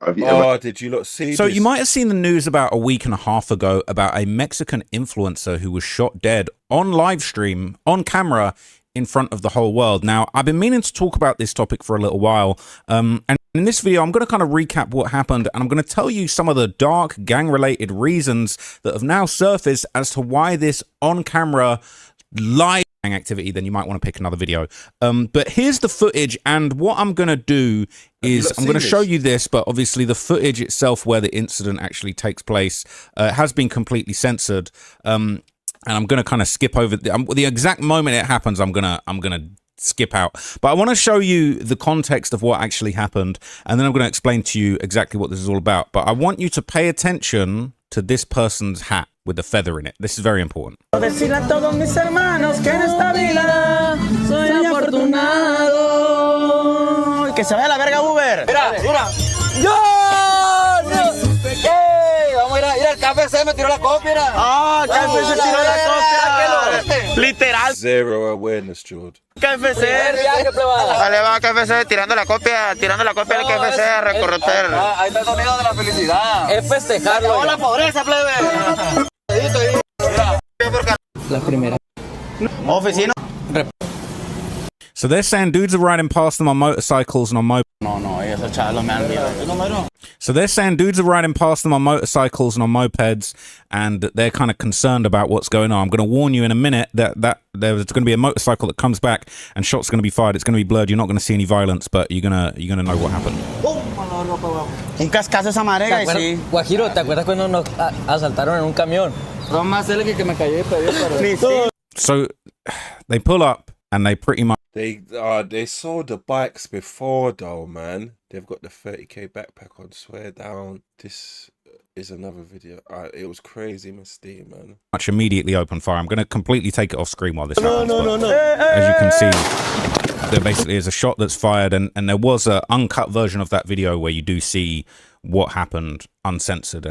Oh, did you not see So this? you might have seen the news about a week and a half ago about a Mexican influencer who was shot dead on live stream, on camera, in front of the whole world. Now, I've been meaning to talk about this topic for a little while. And in this video, I'm going to kind of recap what happened, and I'm going to tell you some of the dark gang-related reasons that have now surfaced as to why this on-camera live gang activity, then you might want to pick another video. But here's the footage, and what I'm going to do is I'm going to show you this, but obviously the footage itself where the incident actually takes place has been completely censored. And I'm going to kind of skip over the exact moment it happens. I'm going to skip out, but I want to show you the context of what actually happened, and then I'm going to explain to you exactly what this is all about. But I want you to pay attention to this person's hat with the feather in it. This is very important. Decirle a todos mis hermanos que en esta vida soy afortunado. Que se vaya la verga Uber. Mira, mira. ¡Yo! ¡Ey! Vamos a ir al KFC, me tiró la copia. Ah, KFC tiró la copia. Literal. Zero awareness, George. KFC. Vale, va KFC tirando la copia del KFC a recorrer. Ahí está el sonido de la felicidad. Es festejarlo. ¡Hola, pobreza, plebe! La primera. Oficina. So they're saying dudes are riding past them on motorcycles and on mopeds. So they're saying dudes are riding past them on motorcycles and on mopeds, and they're kind of concerned about what's going on. I'm going to warn you in a minute that there's going to be a motorcycle that comes back and shots are going to be fired. It's going to be blurred. You're not going to see any violence, but you're gonna know what happened. Un cascazo esa marega y sí. Guajiro, ¿te acuerdas cuando nos asaltaron en un camión? Lo más cerca que me cayó y pedí. So they pull up and they pretty much. They saw the bikes before though, man. They've got the 30k backpack on. Swear down. This is another video. It was crazy, Misty, man. Much immediately open fire. I'm going to completely take it off screen while this happens. No. As you can see, there basically is a shot that's fired, and there was an uncut version of that video where you do see what happened uncensored.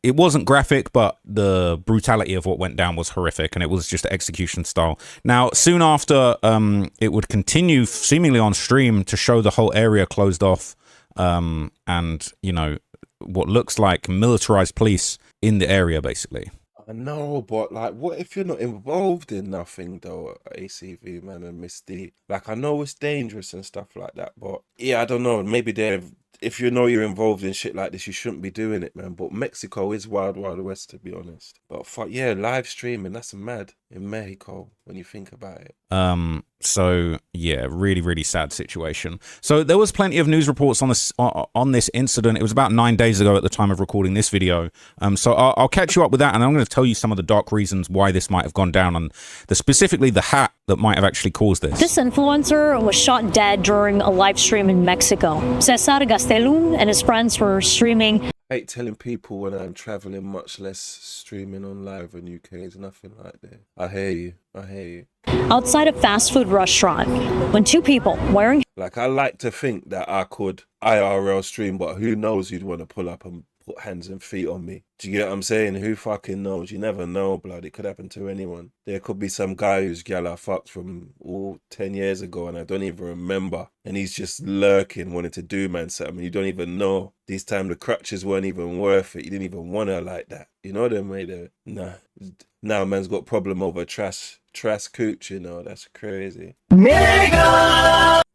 It wasn't graphic, but the brutality of what went down was horrific, and it was just execution style. Now, soon after, it would continue seemingly on stream to show the whole area closed off, and, you know, what looks like militarized police in the area, basically. I know, but like, what if you're not involved in nothing though, ACV, man, and Misty? Like, I know it's dangerous and stuff like that, but yeah, I don't know. Maybe if you know you're involved in shit like this, you shouldn't be doing it, man. But Mexico is wild, wild west, to be honest. But fuck yeah, live streaming, that's mad in Mexico when you think about it. So yeah, really, really sad situation. So there was plenty of news reports on this incident. It was about 9 days ago at the time of recording this video. So I'll catch you up with that, and I'm going to tell you some of the dark reasons why this might have gone down, and specifically the hat that might have actually caused this. This influencer was shot dead during a live stream in Mexico. Cesar Gastelum and his friends were streaming. I hate telling people when I'm traveling, much less streaming on live in UK. There's nothing like that. I hear you. Outside a fast food restaurant when two people wearing. Like, I like to think that I could IRL stream, but who knows who'd want to pull up and put hands and feet on me. Do you get what I'm saying? Who fucking knows? You never know, blood. It could happen to anyone. There could be some guy who's gal I fucked from 10 years ago and I don't even remember. And he's just lurking, wanting to do man something. You don't even know. This time the crutches weren't even worth it. You didn't even want her like that. You know them way there? Nah. Now man's got problem over trash cooch, you know. That's crazy.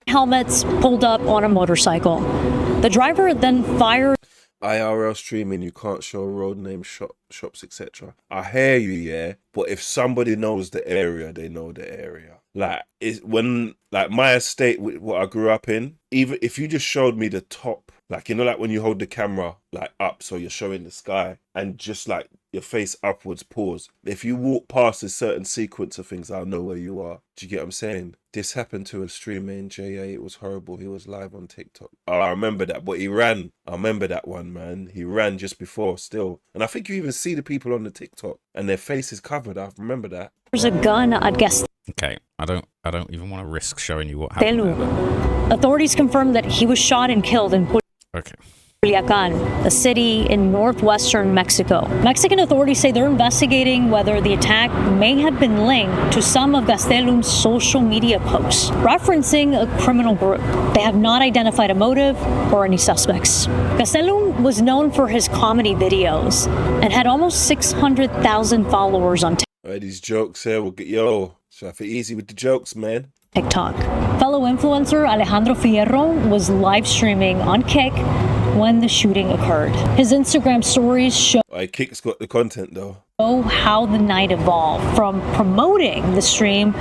Helmets pulled up on a motorcycle. The driver then fired. IRL streaming, you can't show road names, shops, etc. I hear you, yeah, but if somebody knows the area, they know the area. Like, when my estate, what I grew up in, even if you just showed me the top, like, you know, like when you hold the camera like up, so you're showing the sky, and just like your face upwards, pause. If you walk past a certain sequence of things, I'll know where you are. Do you get what I'm saying? This happened to a streamer in JA. It was horrible. He was live on TikTok. Oh, I remember that, but he ran. I remember that one, man. He ran just before still. And I think you even see the people on the TikTok and their faces covered. I remember that. There's a gun at Gastelum. Okay, I don't even want to risk showing you what happened there. Authorities confirmed that he was shot and killed in. Okay. Culiacan, a city in northwestern Mexico. Mexican authorities say they're investigating whether the attack may have been linked to some of Gastelum's social media posts, referencing a criminal group. They have not identified a motive or any suspects. Gastelum was known for his comedy videos and had almost 600,000 followers on These jokes here will get so I feel easy with the jokes, man. TikTok. Fellow influencer Alejandro Fierro was live streaming on Kick when the shooting occurred. His Instagram stories show Kick's got the content though. How the night evolved from promoting the stream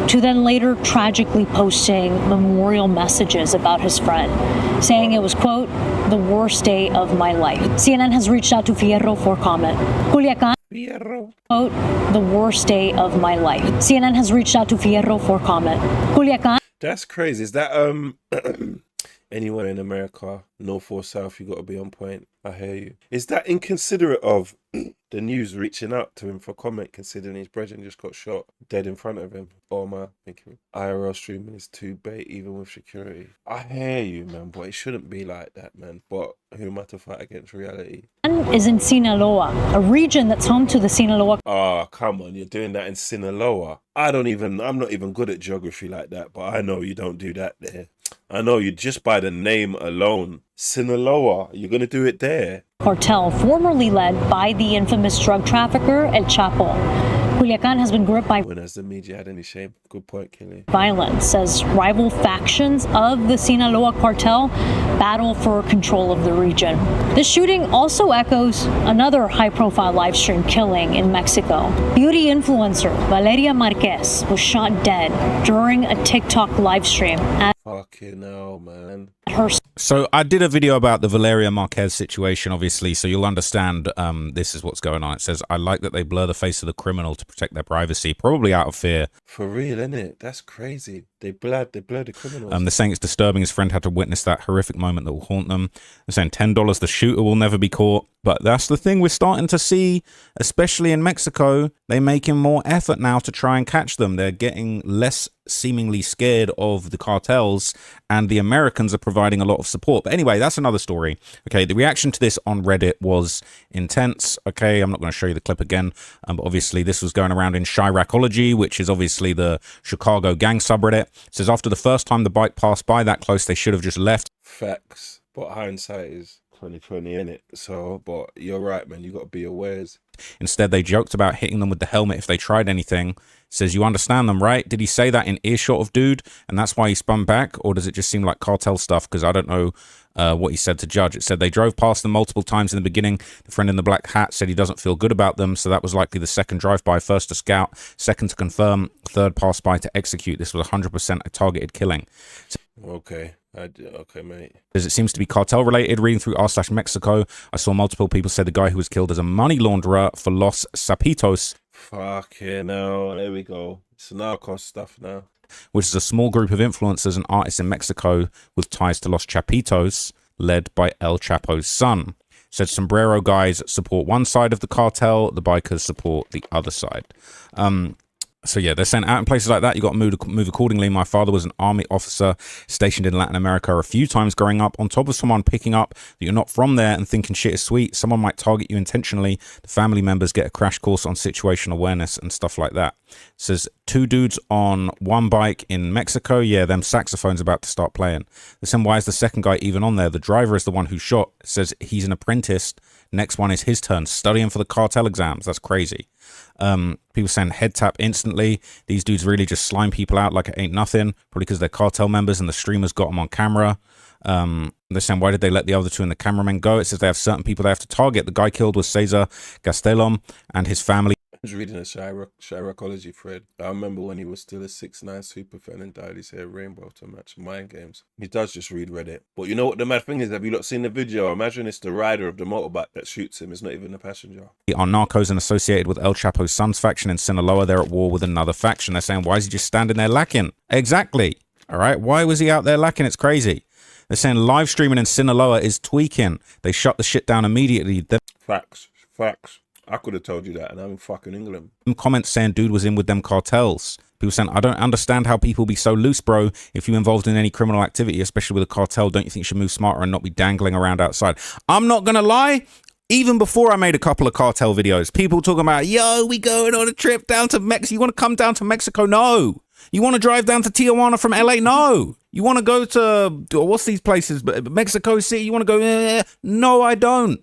to then later tragically posting memorial messages about his friend, saying it was, quote, the worst day of my life. CNN has reached out to Fierro for comment. Culiacan, quote, the worst day of my life. CNN has reached out to Fierro for comment. Culiacan. That's crazy. Is that anyone in America, north or south, you got to be on point. I hear you. Is that inconsiderate of the news reaching out to him for comment, considering his brethren just got shot dead in front of him? Or am I thinking IRL streaming is too bait even with security? I hear you, man, but it shouldn't be like that, man. But who am I to fight against reality? Is in Sinaloa, a region that's home to the Sinaloa. Oh, come on, you're doing that in Sinaloa. I'm not even good at geography like that, but I know you don't do that there. I know you just by the name alone. Sinaloa, you're going to do it there. Cartel, formerly led by the infamous drug trafficker El Chapo. Culiacan has been gripped by When has the media had any shame? Good point, Kelly. Violence as rival factions of the Sinaloa cartel battle for control of the region. This shooting also echoes another high-profile live stream killing in Mexico. Beauty influencer Valeria Marquez was shot dead during a TikTok live stream at Fucking hell, man. her. So I did a video about the Valeria Marquez situation, obviously, so you'll understand this is what's going on. It says, I like that they blur the face of the criminal to protect their privacy, probably out of fear. For real, innit? That's crazy. They blurred the criminals. They're saying it's disturbing. His friend had to witness that horrific moment that will haunt them. They're saying $10, the shooter will never be caught. But that's the thing we're starting to see, especially in Mexico. They're making more effort now to try and catch them. They're getting less seemingly scared of the cartels, and the Americans are providing a lot of support. But anyway, that's another story. Okay, the reaction to this on Reddit was intense. Okay, I'm not going to show you the clip again, but obviously this was going around in Chiracology, which is obviously the Chicago gang subreddit. It says, after the first time the bike passed by that close, they should have just left. Facts. But hindsight is 2020, innit? So, but you're right, man. You got to be aware. Instead, they joked about hitting them with the helmet if they tried anything. It says, you understand them, right? Did he say that in earshot of dude, and that's why he spun back? Or does it just seem like cartel stuff? Because I don't know what he said to Judge. It said they drove past them multiple times in the beginning. The friend in the black hat said he doesn't feel good about them, so that was likely the second drive-by. First to scout, second to confirm, third pass-by to execute. This was 100% a targeted killing. So, okay. Okay, mate. It seems to be cartel related. Reading through r/Mexico, I saw multiple people say the guy who was killed as a money launderer for Los Sapitos. Fucking hell. There we go. It's narcos stuff now. Which is a small group of influencers and artists in Mexico with ties to Los Chapitos, led by El Chapo's son. Said sombrero guys support one side of the cartel, the bikers support the other side. So yeah, they're saying out in places like that, you got to move accordingly. My father was an army officer stationed in Latin America a few times growing up. On top of someone picking up that you're not from there and thinking shit is sweet, someone might target you intentionally. The family members get a crash course on situational awareness and stuff like that. It says 2 dudes on one bike in Mexico. Yeah, them saxophones about to start playing. They're saying, why is the second guy even on there? The driver is the one who shot. It says he's an apprentice. Next one is his turn, studying for the cartel exams. That's crazy. People saying head tap instantly. These dudes really just slime people out like it ain't nothing, probably because they're cartel members and the streamers got them on camera. They're saying, why did they let the other two and the cameramen go? It says they have certain people they have to target. The guy killed was Cesar Gastelum and his family. I was reading a Chiracology thread. I remember when he was still a 6ix9ine superfan and dyed his hair rainbow to match Mind Games. He does just read Reddit. But you know what the mad thing is? Have you not seen the video? Imagine it's the rider of the motorbike that shoots him. It's not even the passenger. Are narcos and associated with El Chapo's son's faction in Sinaloa. They're at war with another faction. They're saying, why is he just standing there lacking? Exactly. All right. Why was he out there lacking? It's crazy. They're saying live streaming in Sinaloa is tweaking. They shut the shit down immediately. Facts. I could have told you that, and I'm in fucking England. Comments saying dude was in with them cartels. People saying, I don't understand how people be so loose, bro. If you're involved in any criminal activity, especially with a cartel, don't you think you should move smarter and not be dangling around outside? I'm not going to lie. Even before I made a couple of cartel videos, people talking about, yo, we going on a trip down to Mexico. You want to come down to Mexico? No. You want to drive down to Tijuana from LA? No. You want to go to, what's these places? Mexico City? You want to go? No, I don't.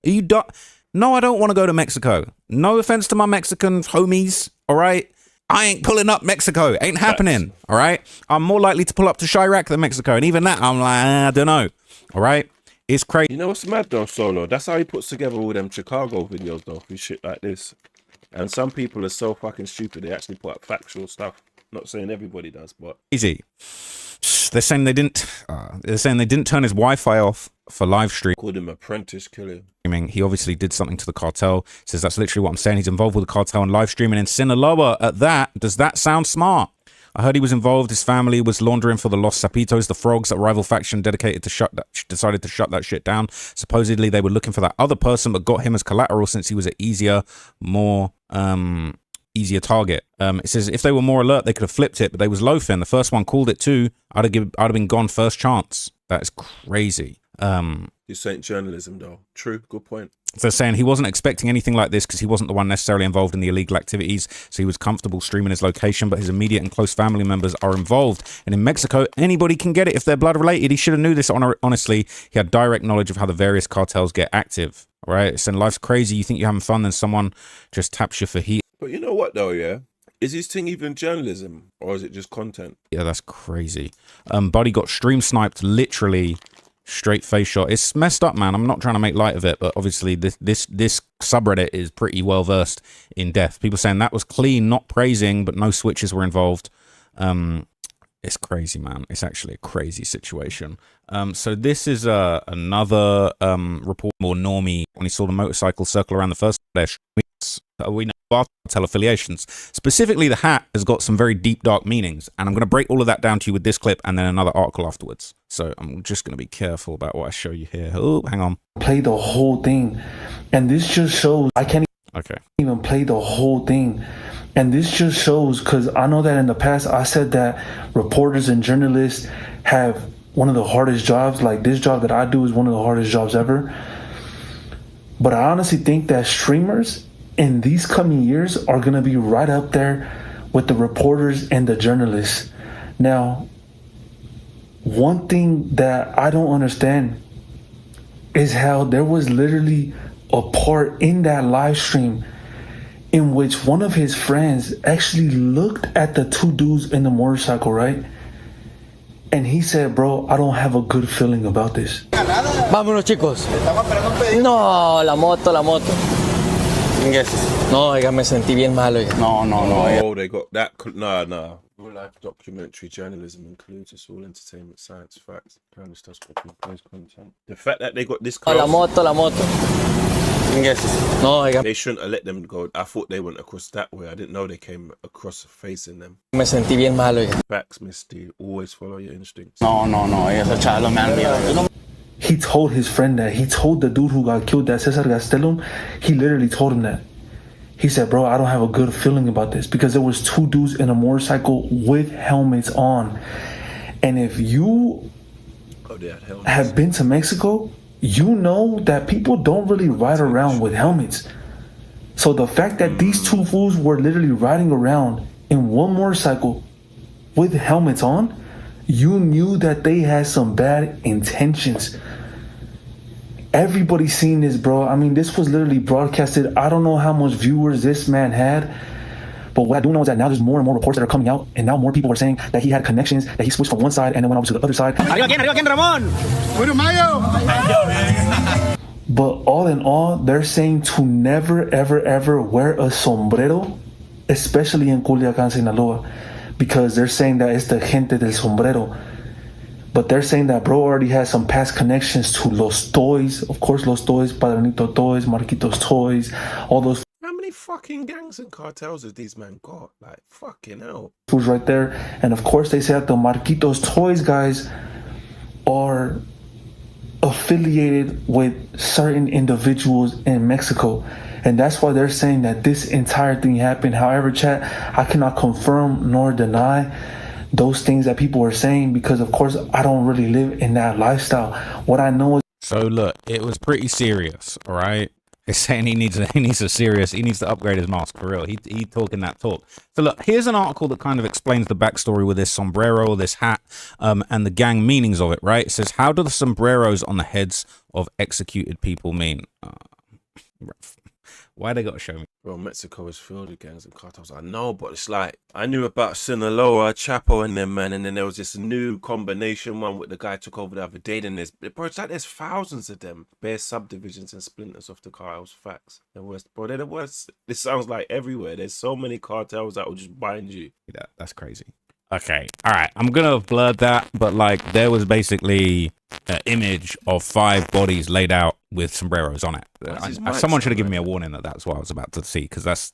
You don't. No, I don't want to go to Mexico. No offense to my Mexican homies, all right? I ain't pulling up Mexico. Ain't happening, all right? I'm more likely to pull up to Chirac than Mexico. And even that, I'm like, I don't know, all right? It's crazy. You know what's mad though, Solo? That's how he puts together all them Chicago videos though, with shit like this. And some people are so fucking stupid, they actually put up factual stuff. Not saying everybody does, but... Easy. They're saying they didn't turn his Wi-Fi off for live stream. Called him apprentice killer. He obviously did something to the cartel. Says that's literally what I'm saying. He's involved with the cartel and live streaming in Sinaloa at that. Does that sound smart? I heard he was involved. His family was laundering for the Los Sapitos, the frogs, that rival faction decided to shut that shit down. Supposedly they were looking for that other person, but got him as collateral since he was an easier target. It says if they were more alert, they could have flipped it, but they was loafing. The first one called it too. I'd have been gone first chance. That is crazy. This ain't journalism though. True, good point. So saying he wasn't expecting anything like this because he wasn't the one necessarily involved in the illegal activities, so he was comfortable streaming his location, but his immediate and close family members are involved. And in Mexico, anybody can get it if they're blood related. He should have knew this. Honestly, he had direct knowledge of how the various cartels get active. All right, saying life's crazy. You think you're having fun, then someone just taps you for heat. But you know what though, yeah? Is his thing even journalism or is it just content? Yeah, that's crazy. Buddy got stream sniped, literally straight face shot. It's messed up, man. I'm not trying to make light of it, but obviously this subreddit is pretty well versed in death. People saying that was clean, not praising, but no switches were involved. It's crazy, man. It's actually a crazy situation. So this is another report, more normie, when he saw the motorcycle circle around the first dash. We know cartel affiliations. Specifically, the hat has got some very deep, dark meanings, and I'm going to break all of that down to you with this clip and then another article afterwards. So I'm just going to be careful about what I show you here. Oh, hang on. Play the whole thing, and this just shows I can't even play the whole thing. And this just shows, because I know that in the past I said that reporters and journalists have one of the hardest jobs. Like this job that I do is one of the hardest jobs ever. But I honestly think that streamers in these coming years are going to be right up there with the reporters and the journalists. Now, one thing that I don't understand is how there was literally a part in that live stream in which one of his friends actually looked at the two dudes in the motorcycle, right? And he said, bro, I don't have a good feeling about this. Vámonos, chicos. No, la moto. No, oiga, me sentí bien mal, oiga. No. Oh, they got that. Nah. Real life documentary journalism includes it's all entertainment, science, facts, kind of stuff, content. The fact that they got this car. La moto. No, oiga. They shouldn't have let them go. I thought they went across that way. I didn't know they came across facing them. Me sentí bien mal, oiga. Facts, Misty. Always follow your instincts. No. Ese chalo me han He told his friend that. He told the dude who got killed, that Cesar Gastelum, he literally told him that. He said, bro, I don't have a good feeling about this, because there was two dudes in a motorcycle with helmets on. And if you have been to Mexico, you know that people don't really ride around with helmets. So the fact that these two fools were literally riding around in one motorcycle with helmets on, you knew that they had some bad intentions. Everybody's seen this, bro. I mean, this was literally broadcasted. I don't know how much viewers this man had, but what I do know is that now there's more and more reports that are coming out, and now more people are saying that he had connections, that he switched from one side and then went over to the other side. But all in all, they're saying to never, ever wear a sombrero, especially in Culiacán, Sinaloa, because they're saying that it's the gente del sombrero. But they're saying that bro already has some past connections to Los Toys. Of course, Los Toys, Padranito Toys, Marquitos Toys, all those. How many fucking gangs and cartels has these men got? Like, fucking hell. Fools right there. And of course, they say that the Marquitos Toys guys are affiliated with certain individuals in Mexico. And that's why they're saying that this entire thing happened. However, chat, I cannot confirm nor deny those things that people are saying because, of course, I don't really live in that lifestyle. What I know is... So look, it was pretty serious, all right? It's saying he needs to upgrade his mask for real. He talking that talk. So look, here's an article that kind of explains the backstory with this sombrero, this hat, and the gang meanings of it, right? It says, how do the sombreros on the heads of executed people mean? Why they got to show me? Bro, Mexico is filled with gangs and cartels. I know, but it's like, I knew about Sinaloa, Chapo and them, man, and then there was this new combination one with the guy took over the other day. Then bro, it's like there's thousands of them. Bare subdivisions and splinters of the cartels. Facts. The worst, bro, they're the worst. This sounds like everywhere. There's so many cartels that will just bind you. That's crazy. Okay, all right, I'm gonna have blurred that, but like there was basically an image of 5 bodies laid out with sombreros on it. Someone should have given me a warning that that's what I was about to see, because that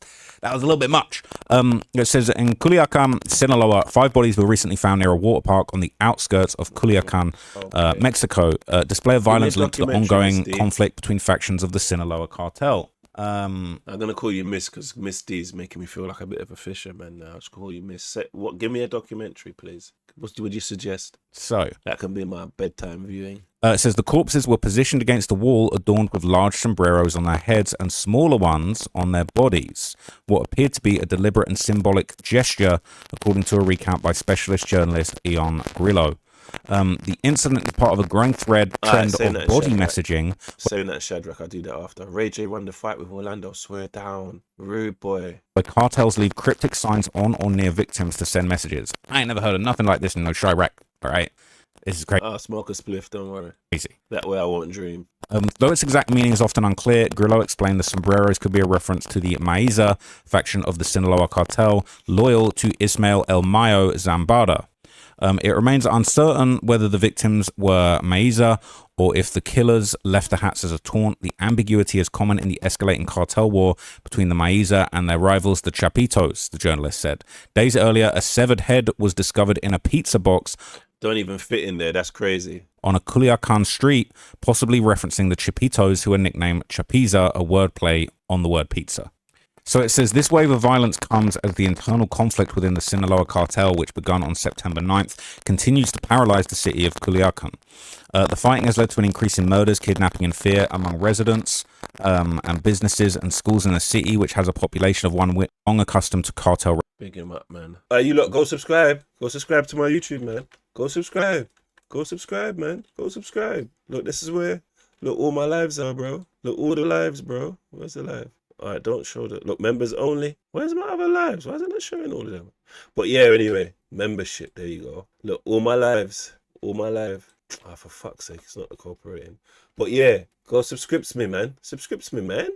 was a little bit much. It says in Culiacan, Sinaloa, 5 bodies were recently found near a water park on the outskirts of Culiacan, Mexico. Display of violence linked to the ongoing conflict between factions of the Sinaloa cartel. I'm gonna call you Miss because Miss D is making me feel like a bit of a fisherman now. I'll just call you Miss. Give me a documentary, please. What would you suggest? So that can be my bedtime viewing. It says the corpses were positioned against a wall adorned with large sombreros on their heads and smaller ones on their bodies. What appeared to be a deliberate and symbolic gesture, according to a recount by specialist journalist Ion Grillo. The incident is part of a growing trend of body messaging. Saying that, Shadrach, I'll do that after. Ray J won the fight with Orlando. Swear down. Rude boy. Where cartels leave cryptic signs on or near victims to send messages. I ain't never heard of nothing like this in no Chirac, all right? This is great. Smoke a spliff, don't worry. Easy. That way I won't dream. Though its exact meaning is often unclear, Grillo explained the sombreros could be a reference to the Maiza faction of the Sinaloa cartel, loyal to Ismael El Mayo Zambada. It remains uncertain whether the victims were Maiza or if the killers left the hats as a taunt. The ambiguity is common in the escalating cartel war between the Maiza and their rivals, the Chapitos, the journalist said. Days earlier, a severed head was discovered in a pizza box. Don't even fit in there. That's crazy. On a Culiacan street, possibly referencing the Chapitos, who are nicknamed Chapiza, a wordplay on the word pizza. So it says this wave of violence comes as the internal conflict within the Sinaloa cartel, which began on September 9th, continues to paralyze the city of Culiacan. The fighting has led to an increase in murders, kidnapping, and fear among residents and businesses and schools in the city, which has a population of one long accustomed to cartel. Big him up, man. You lot, go subscribe. Go subscribe to my YouTube, man. Go subscribe. Go subscribe, man. Go subscribe. Look, this is where, look, all my lives are, bro. Look, all the lives, bro. Where's the live? All right, don't show that. Look, members only. Where's my other lives? Why isn't it showing all of them? But yeah, anyway, membership. There you go. Look, all my lives. All my life. Oh, for fuck's sake, it's not the cooperating. But yeah, go subscribe to me, man. Subscribe to me, man.